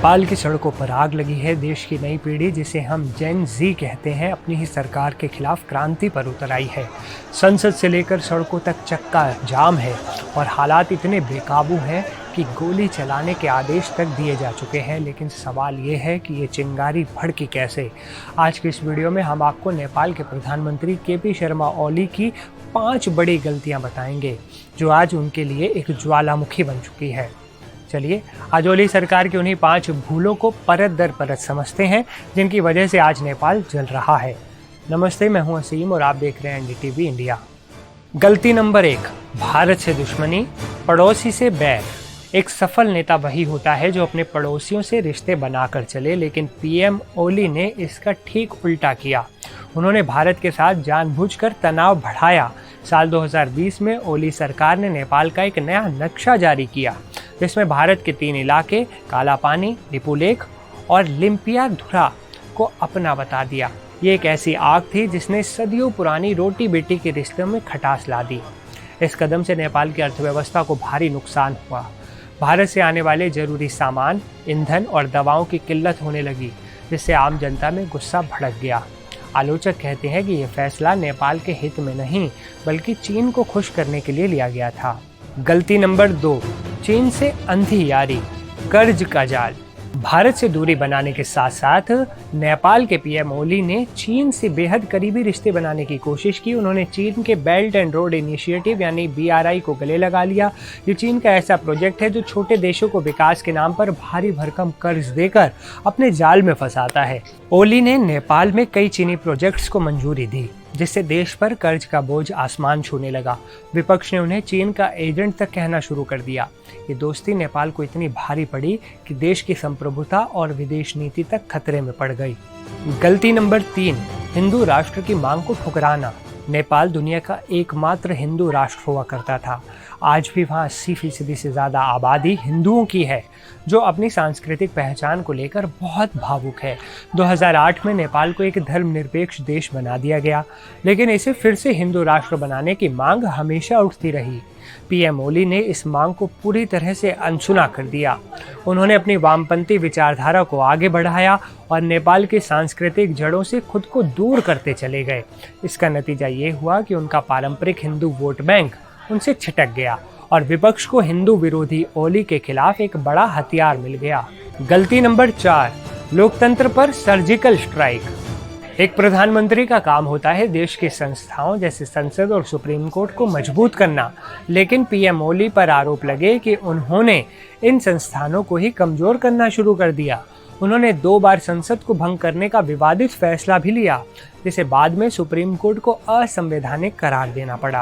नेपाल की सड़कों पर आग लगी है। देश की नई पीढ़ी, जिसे हम जेन जी कहते हैं, अपनी ही सरकार के खिलाफ क्रांति पर उतर आई है। संसद से लेकर सड़कों तक चक्का जाम है और हालात इतने बेकाबू हैं कि गोली चलाने के आदेश तक दिए जा चुके हैं। लेकिन सवाल ये है कि ये चिंगारी भड़की कैसे। आज की इस वीडियो में हम आपको नेपाल के प्रधानमंत्री के.पी. शर्मा ओली की 5 बड़ी गलतियां बताएंगे, जो आज उनके लिए एक ज्वालामुखी बन चुकी है। चलिए आज ओली सरकार की उन्हीं 5 भूलों को परत दर परत समझते हैं, जिनकी वजह से आज नेपाल जल रहा है। नमस्ते, मैं हूं असीम और आप देख रहे हैं एनडीटीवी इंडिया। गलती नंबर 1, भारत से दुश्मनी, पड़ोसी से बैर। एक सफल नेता वही होता है जो अपने पड़ोसियों से रिश्ते बनाकर चले, लेकिन पीएम ओली ने इसका ठीक उल्टा किया। उन्होंने भारत के साथ जानबूझकर तनाव बढ़ाया। साल 2020 में ओली सरकार ने नेपाल का एक नया नक्शा जारी किया, जिसमें भारत के 3 इलाके कालापानी, लिपुलेख और लिम्पियाधुरा को अपना बता दिया। ये एक ऐसी आग थी जिसने सदियों पुरानी रोटी बेटी के रिश्तों में खटास ला दी। इस कदम से नेपाल की अर्थव्यवस्था को भारी नुकसान हुआ। भारत से आने वाले जरूरी सामान, ईंधन और दवाओं की किल्लत होने लगी, जिससे आम जनता में गुस्सा भड़क गया। आलोचक कहते हैं कि यह फैसला नेपाल के हित में नहीं, बल्कि चीन को खुश करने के लिए लिया गया था। गलती नंबर 2, चीन से अंधी यारी, कर्ज का जाल। भारत से दूरी बनाने के साथ साथ नेपाल के पीएम ओली ने चीन से बेहद करीबी रिश्ते बनाने की कोशिश की। उन्होंने चीन के बेल्ट एंड रोड इनिशिएटिव यानी BRI को गले लगा लिया। ये चीन का ऐसा प्रोजेक्ट है जो छोटे देशों को विकास के नाम पर भारी भरकम कर्ज देकर अपने जाल में फंसाता है। ओली ने नेपाल में कई चीनी प्रोजेक्ट्स को मंजूरी दी, जिससे देश पर कर्ज का बोझ आसमान छूने लगा। विपक्ष ने उन्हें चीन का एजेंट तक कहना शुरू कर दिया। ये दोस्ती नेपाल को इतनी भारी पड़ी कि देश की संप्रभुता और विदेश नीति तक खतरे में पड़ गई। गलती नंबर 3, हिंदू राष्ट्र की मांग को ठुकराना। नेपाल दुनिया का एकमात्र हिंदू राष्ट्र हुआ करता था। आज भी वहाँ 80% से ज़्यादा आबादी हिंदुओं की है, जो अपनी सांस्कृतिक पहचान को लेकर बहुत भावुक है। 2008 में नेपाल को एक धर्मनिरपेक्ष देश बना दिया गया, लेकिन इसे फिर से हिंदू राष्ट्र बनाने की मांग हमेशा उठती रही। पीएम ओली ने इस मांग को पूरी तरह से अनसुना कर दिया। उन्होंने अपनी वामपंथी विचारधारा को आगे बढ़ाया और नेपाल की सांस्कृतिक जड़ों से खुद को दूर करते चले गए। इसका नतीजा ये हुआ कि उनका पारंपरिक हिंदू वोट बैंक उनसे छिटक गया और विपक्ष को हिंदू विरोधी ओली के खिलाफ एक बड़ा हथियार मिल गया। गलती नंबर 4, लोकतंत्र पर सर्जिकल स्ट्राइक। एक प्रधानमंत्री का काम होता है देश की संस्थाओं जैसे संसद और सुप्रीम कोर्ट को मजबूत करना, लेकिन पीएम ओली पर आरोप लगे कि उन्होंने इन संस्थानों को ही कमजोर करना शुरू कर दिया। उन्होंने 2 बार संसद को भंग करने का विवादित फैसला भी लिया, जिसे बाद में सुप्रीम कोर्ट को असंवैधानिक करार देना पड़ा।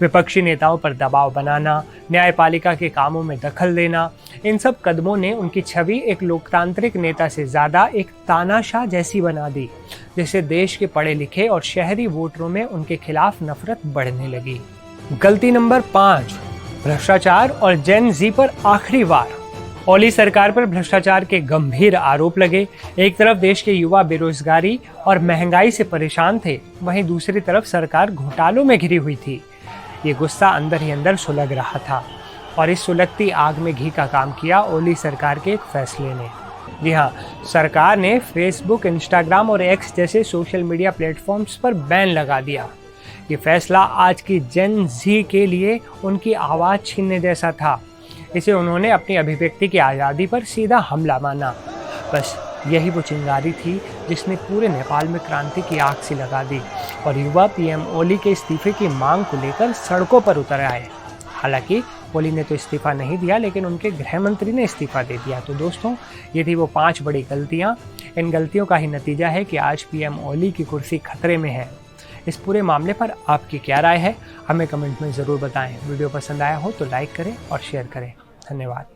विपक्षी नेताओं पर दबाव बनाना, न्यायपालिका के कामों में दखल देना, इन सब कदमों ने उनकी छवि एक लोकतांत्रिक नेता से ज़्यादा एक तानाशाह जैसी बना दी, जिससे देश के पढ़े लिखे और शहरी वोटरों में उनके खिलाफ नफरत बढ़ने लगी। गलती नंबर 5, भ्रष्टाचार और जेन जी पर आखिरी वार। ओली सरकार पर भ्रष्टाचार के गंभीर आरोप लगे। एक तरफ देश के युवा बेरोजगारी और महंगाई से परेशान थे, वहीं दूसरी तरफ सरकार घोटालों में घिरी हुई थी। ये गुस्सा अंदर ही अंदर सुलग रहा था और इस सुलगती आग में घी का काम किया ओली सरकार के एक फैसले ने। जी हाँ, सरकार ने फेसबुक, इंस्टाग्राम और एक्स जैसे सोशल मीडिया प्लेटफॉर्म्स पर बैन लगा दिया। ये फैसला आज की जेन जी के लिए उनकी आवाज़ छीनने जैसा था। इसे उन्होंने अपनी अभिव्यक्ति की आज़ादी पर सीधा हमला माना। बस यही वो चिंगारी थी जिसने पूरे नेपाल में क्रांति की आग सी लगा दी और युवा पीएम ओली के इस्तीफे की मांग को लेकर सड़कों पर उतर आए। हालांकि ओली ने तो इस्तीफा नहीं दिया, लेकिन उनके गृह मंत्री ने इस्तीफा दे दिया। तो दोस्तों, ये थी वो 5 बड़ी गलतियाँ। इन गलतियों का ही नतीजा है कि आज पीएम ओली की कुर्सी खतरे में है। इस पूरे मामले पर आपकी क्या राय है, हमें कमेंट में ज़रूर बताएं। वीडियो पसंद आया हो तो लाइक करें और शेयर करें। धन्यवाद।